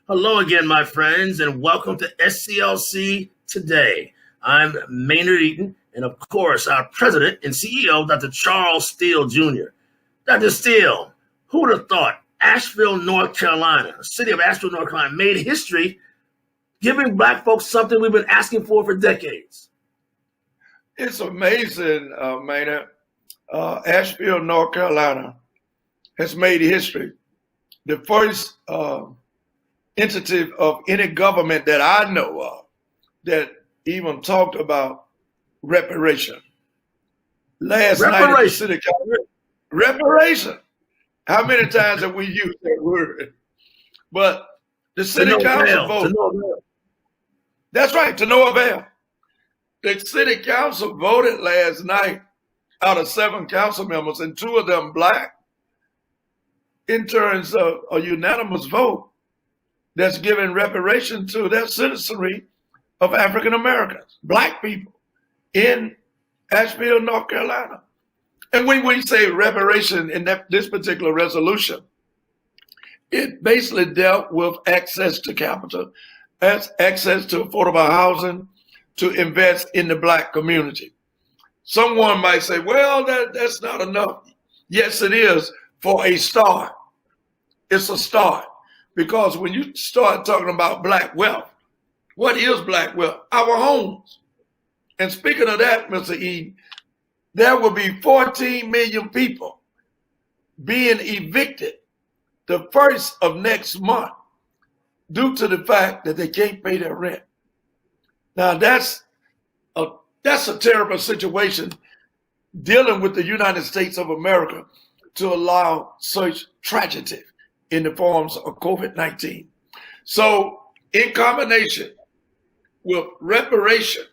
Hello again, my friends, and welcome to SCLC Today. I'm Maynard Eaton, and of course, our president and CEO, Dr. Charles Steele Jr. Dr. Steele, who would have thought Asheville, North Carolina, the city of Asheville, North Carolina, made history giving Black folks something we've been asking for decades? It's amazing, Maynard. Asheville, North Carolina has made history. The first entity of any government that I know of that even talked about reparation. Last night at the city council, reparation. How many times have we used that word? But the city council voted. That's right, to no avail. The city council voted last night out of 7 council members, and 2 of them Black, in terms of a unanimous vote that's giving reparation to that citizenry of African Americans, Black people in Asheville, North Carolina. And when we say reparation in this particular resolution, it basically dealt with access to capital, access to affordable housing, to invest in the Black community. Someone might say, well, that's not enough. Yes, it is for a start. It's a start. Because when you start talking about Black wealth, what is Black wealth? Our homes. And speaking of that, Mr. Eden, there will be 14 million people being evicted the 1st of next month due to the fact that they can't pay their rent. Now that's a terrible situation dealing with the United States of America to allow such tragedy in the forms of COVID-19. So in combination with reparation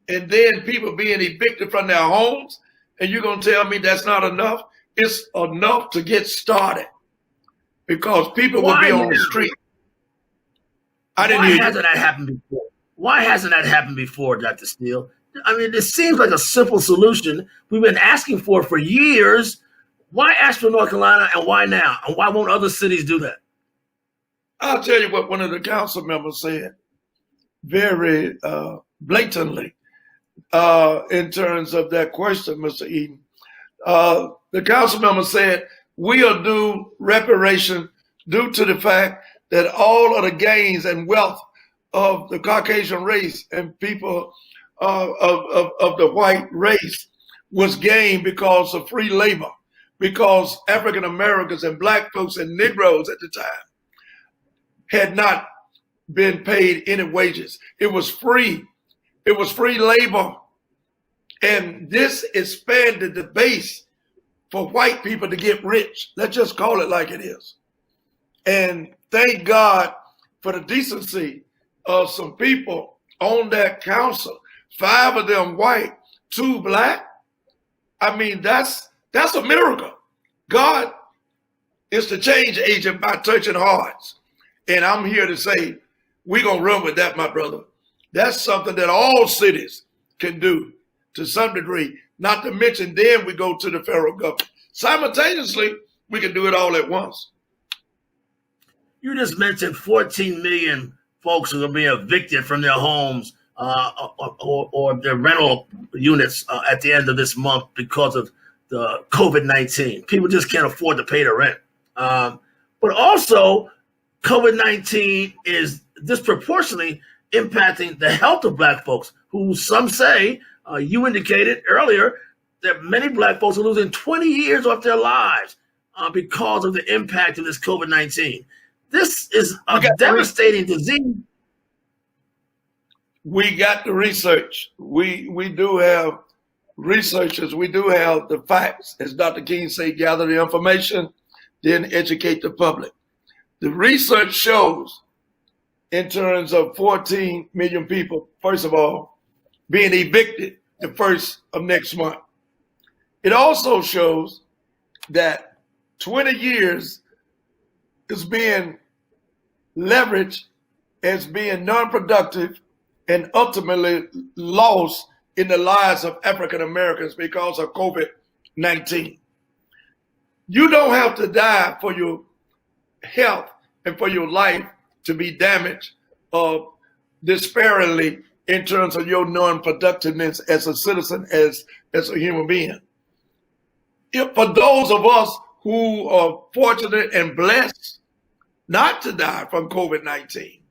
and then people being evicted from their homes, and you're going to tell me that's not enough? It's enough to get started because people will be on the street. Why hasn't that happened before? Why hasn't that happened before, Dr. Steele? I mean, this seems like a simple solution we've been asking for years. Why Asheville, North Carolina, and why now? And why won't other cities do that? I'll tell you what one of the council members said very blatantly in terms of that question, Mr. Eden. The council member said, we'll do reparation due to the fact that all of the gains and wealth of the Caucasian race and people of the white race was gained because of free labor, because African Americans and Black folks and Negroes at the time had not been paid any wages. It was free. It was free labor. And this expanded the base for white people to get rich. Let's just call it like it is. And thank God for the decency of some people on that council, 5 of them white, 2 Black. I mean, that's a miracle. God is the change agent by touching hearts. And I'm here to say, we're going to run with that, my brother. That's something that all cities can do to some degree, not to mention then we go to the federal government. Simultaneously, we can do it all at once. You just mentioned 14 million folks who are being evicted from their homes or their rental units at the end of this month because of the COVID-19. People just can't afford to pay the rent. But also, COVID-19 is disproportionately impacting the health of Black folks, who some say, you indicated earlier, that many Black folks are losing 20 years off their lives because of the impact of this COVID-19. This is a devastating disease. We got the research. We do have researchers. We do have the facts. As Dr. King said, gather the information, then educate the public. The research shows in terms of 14 million people, first of all, being evicted the 1st of next month. It also shows that 20 years is being leveraged as being non-productive and ultimately lost in the lives of African Americans because of COVID-19. You don't have to die for your health and for your life to be damaged disparately in terms of your non-productiveness as a citizen, as a human being. For those of us who are fortunate and blessed not to die from COVID-19,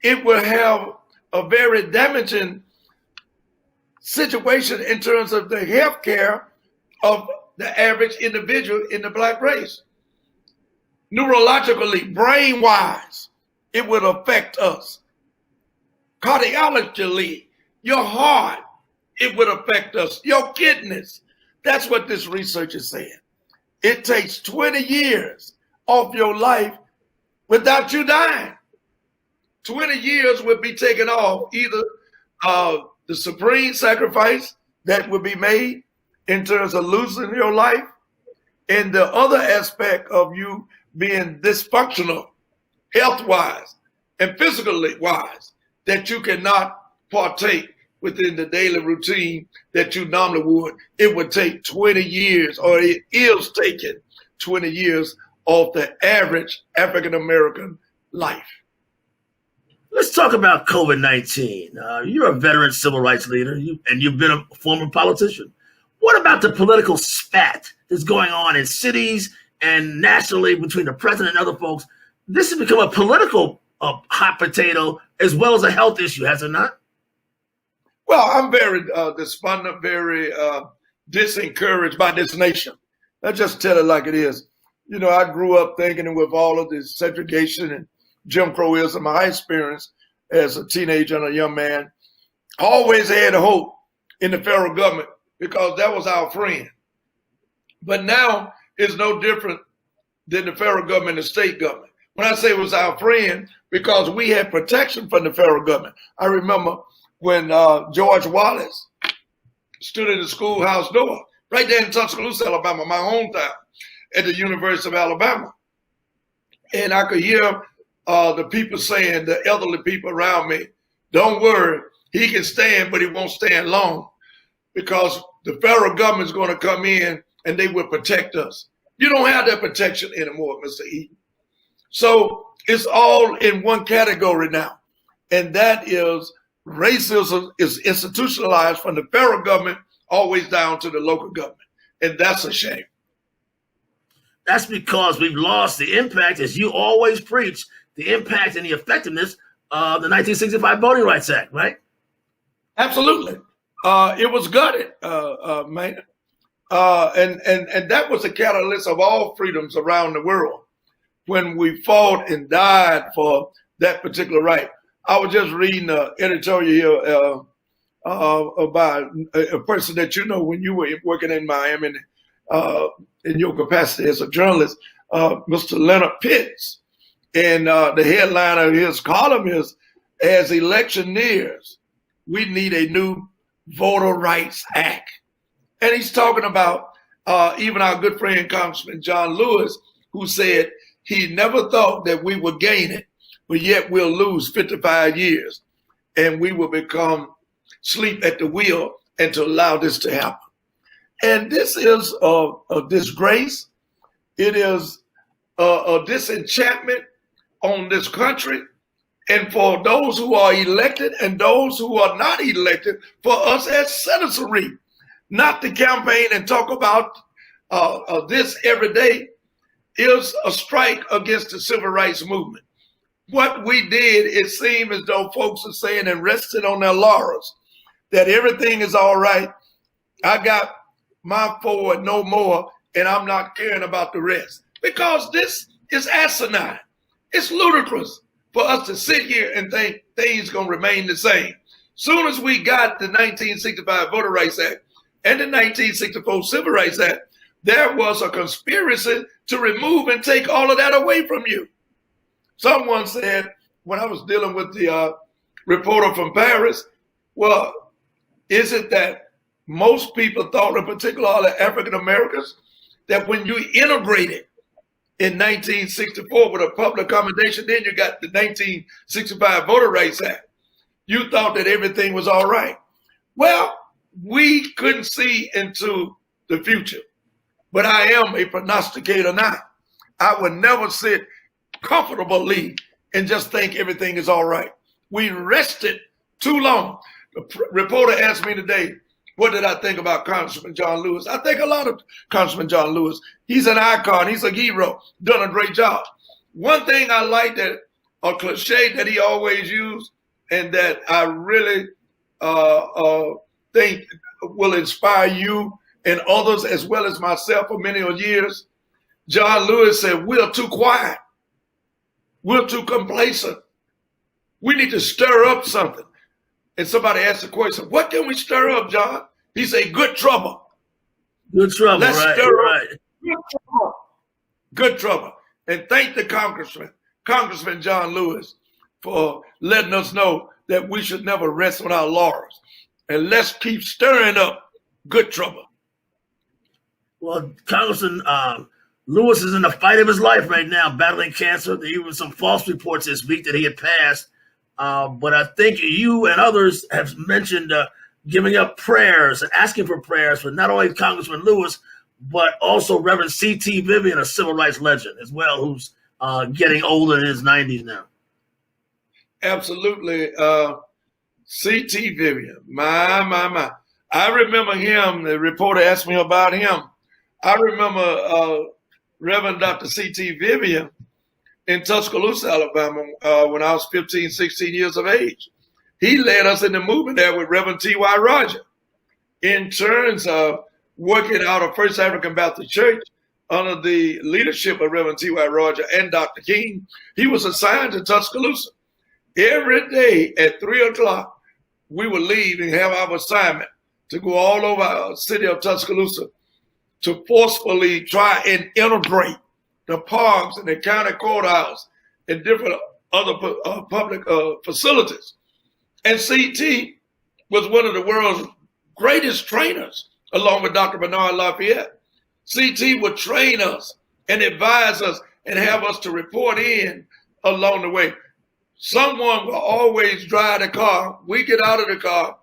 it will have a very damaging situation in terms of the health care of the average individual in the Black race. Neurologically, brain-wise, it would affect us. Cardiologically, your heart, it would affect us. Your kidneys. That's what this research is saying. It takes 20 years off your life without you dying. 20 years would be taken off, either the supreme sacrifice that would be made in terms of losing your life, and the other aspect of you being dysfunctional health-wise and physically wise, that you cannot partake within the daily routine that you normally would. It would take 20 years, or it is taking 20 years off the average African-American life. Let's talk about COVID-19. You're a veteran civil rights leader, and you've been a former politician. What about the political spat that's going on in cities and nationally between the president and other folks? This has become a political hot potato as well as a health issue, has it not? Well, I'm very despondent, very disencouraged by this nation. Let's just tell it like it is. You know, I grew up thinking with all of this segregation and Jim Crowism, my experience as a teenager and a young man, I always had hope in the federal government because that was our friend. But now it's no different than the federal government and the state government. When I say it was our friend, because we had protection from the federal government. I remember when George Wallace stood in the schoolhouse door, right there in Tuscaloosa, Alabama, my hometown, at the University of Alabama. And I could hear the people saying, the elderly people around me, don't worry, he can stand, but he won't stand long because the federal government is going to come in and they will protect us. You don't have that protection anymore, Mr. Eden. So it's all in one category now, and that is racism is institutionalized from the federal government always down to the local government, and that's a shame. That's because we've lost the impact, as you always preach, the impact and the effectiveness of the 1965 Voting Rights Act, right? Absolutely. It was gutted, man. And that was the catalyst of all freedoms around the world when we fought and died for that particular right. I was just reading an editorial here about a person that you know when you were working in Miami in your capacity as a journalist, Mr. Leonard Pitts. And the headline of his column is, as election nears, we need a new Voter Rights Act. And he's talking about even our good friend, Congressman John Lewis, who said he never thought that we would gain it, but yet we'll lose 55 years and we will become sleep at the wheel and to allow this to happen. And this is a disgrace. It is a disenchantment on this country. And for those who are elected and those who are not elected, for us as citizenry, not to campaign and talk about this every day, is a strike against the civil rights movement. What we did, it seemed as though folks are saying and rested on their laurels, that everything is all right. I got my forward, no more, and I'm not caring about the rest. Because this is asinine. It's ludicrous for us to sit here and think things going to remain the same. Soon as we got the 1965 Voter Rights Act and the 1964 Civil Rights Act, there was a conspiracy to remove and take all of that away from you. Someone said, when I was dealing with the reporter from Paris, well, is it that most people thought, in particular African Americans, that when you integrated in 1964 with a public accommodation, then you got the 1965 Voter Rights Act, you thought that everything was all right. Well, we couldn't see into the future, but I am a prognosticator now. I would never sit comfortably and just think everything is all right. We rested too long. The reporter asked me today, what did I think about Congressman John Lewis? I think a lot of Congressman John Lewis. He's an icon. He's a hero. Done a great job. One thing I like that, a cliche that he always used, and that I really think will inspire you and others as well as myself for many years. John Lewis said, we're too quiet. We're too complacent. We need to stir up something. And somebody asked the question, what can we stir up, John? He said, good trouble. Good trouble, Let's right, stir right. up good trouble. Good trouble. And thank the Congressman John Lewis, for letting us know that we should never rest on our laurels. And let's keep stirring up good trouble. Well, Congressman Lewis is in the fight of his life right now, battling cancer. There were some false reports this week that he had passed. But I think you and others have mentioned giving up prayers and asking for prayers for not only Congressman Lewis, but also Reverend C.T. Vivian, a civil rights legend as well, who's getting older in his 90s now. Absolutely. C.T. Vivian, my. I remember him. The reporter asked me about him. I remember Reverend Dr. C.T. Vivian in Tuscaloosa, Alabama, when I was 15, 16 years of age. He led us in the movement there with Reverend T.Y. Roger in terms of working out of First African Baptist Church under the leadership of Reverend T.Y. Roger and Dr. King. He was assigned to Tuscaloosa. Every day at 3 o'clock, we would leave and have our assignment to go all over our city of Tuscaloosa to forcefully try and integrate the parks and the county courthouse and different other public facilities. And CT was one of the world's greatest trainers, along with Dr. Bernard Lafayette. CT would train us and advise us and have us to report in along the way. Someone will always drive the car. We get out of the car,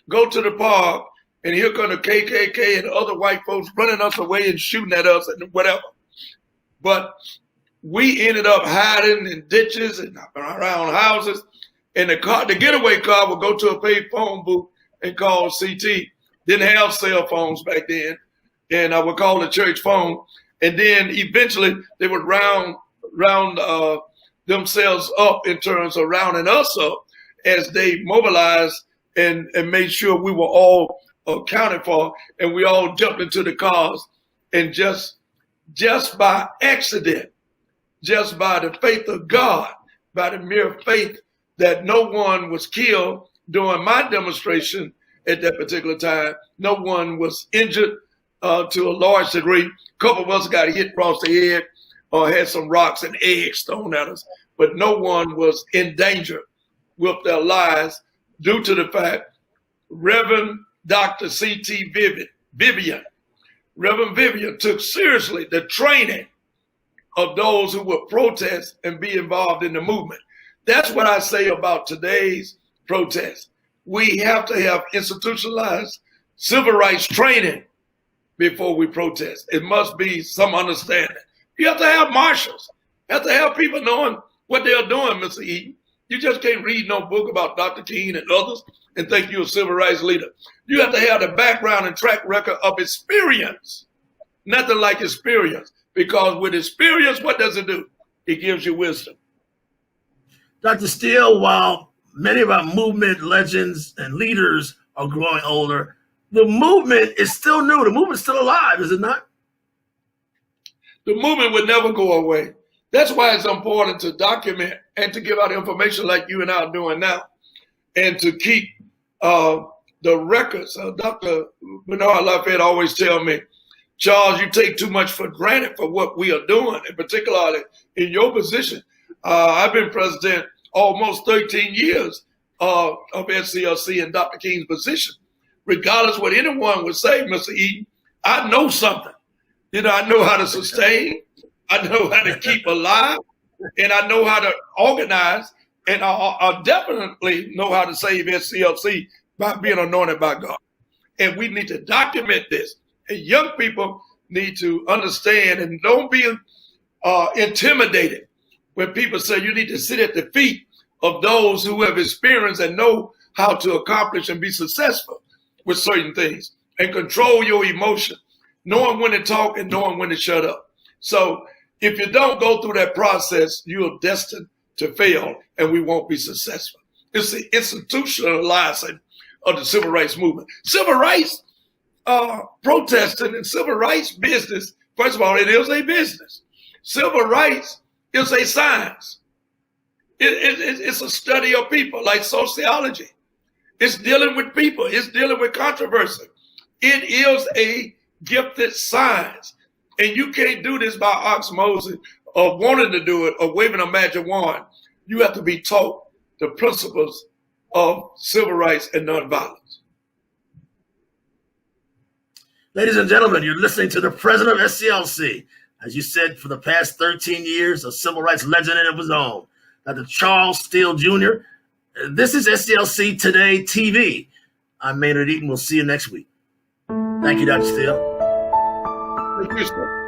go to the park, and here come the KKK and other white folks running us away and shooting at us and whatever. But we ended up hiding in ditches and around houses. And the getaway car would go to a paid phone booth and call CT. Didn't have cell phones back then. And I would call the church phone. And then eventually they would round themselves up in terms of rounding us up as they mobilized and made sure we were all accounted for, and we all jumped into the cars. And just by accident, just by the faith of God, by the mere faith that no one was killed during my demonstration at that particular time, no one was injured to a large degree. A couple of us got hit across the head or had some rocks and eggs thrown at us, but no one was in danger with their lives due to the fact Reverend Dr. C.T. Vivian, Reverend Vivian took seriously the training of those who would protest and be involved in the movement. That's what I say about today's protest. We have to have institutionalized civil rights training before we protest. It must be some understanding. You have to have marshals. You have to have people knowing what they're doing, Mr. Eaton. You just can't read no book about Dr. King and others and think you're a civil rights leader. You have to have the background and track record of experience. Nothing like experience. Because with experience, what does it do? It gives you wisdom. Dr. Steele, while many of our movement legends and leaders are growing older, the movement is still new. The movement's still alive, is it not? The movement would never go away. That's why it's important to document and to give out information like you and I are doing now, and to keep the records. Dr. Bernard Lafayette always tell me, Charles, you take too much for granted for what we are doing, and particularly in your position. I've been president almost 13 years of SCLC in Dr. King's position. Regardless of what anyone would say, Mr. Eaton, I know something. You know, I know how to sustain, I know how to keep alive, and I know how to organize, and I definitely know how to save SCLC by being anointed by God. And we need to document this. And young people need to understand and don't be intimidated when people say you need to sit at the feet of those who have experienced and know how to accomplish and be successful with certain things and control your emotion, knowing when to talk and knowing when to shut up. So if you don't go through that process, you're destined to fail and we won't be successful. It's the institutionalizing of the civil rights movement. Civil rights protesting and civil rights business, first of all, it is a business. Civil rights is a science. It's a study of people, like sociology. It's dealing with people. It's dealing with controversy. It is a gifted science. And you can't do this by osmosis or wanting to do it or waving a magic wand. You have to be taught the principles of civil rights and nonviolence. Ladies and gentlemen, you're listening to the president of SCLC. As you said, for the past 13 years, a civil rights legend of his own, Dr. Charles Steele Jr. This is SCLC Today TV. I'm Maynard Eaton. We'll see you next week. Thank you, Dr. Steele. Thank you, sir.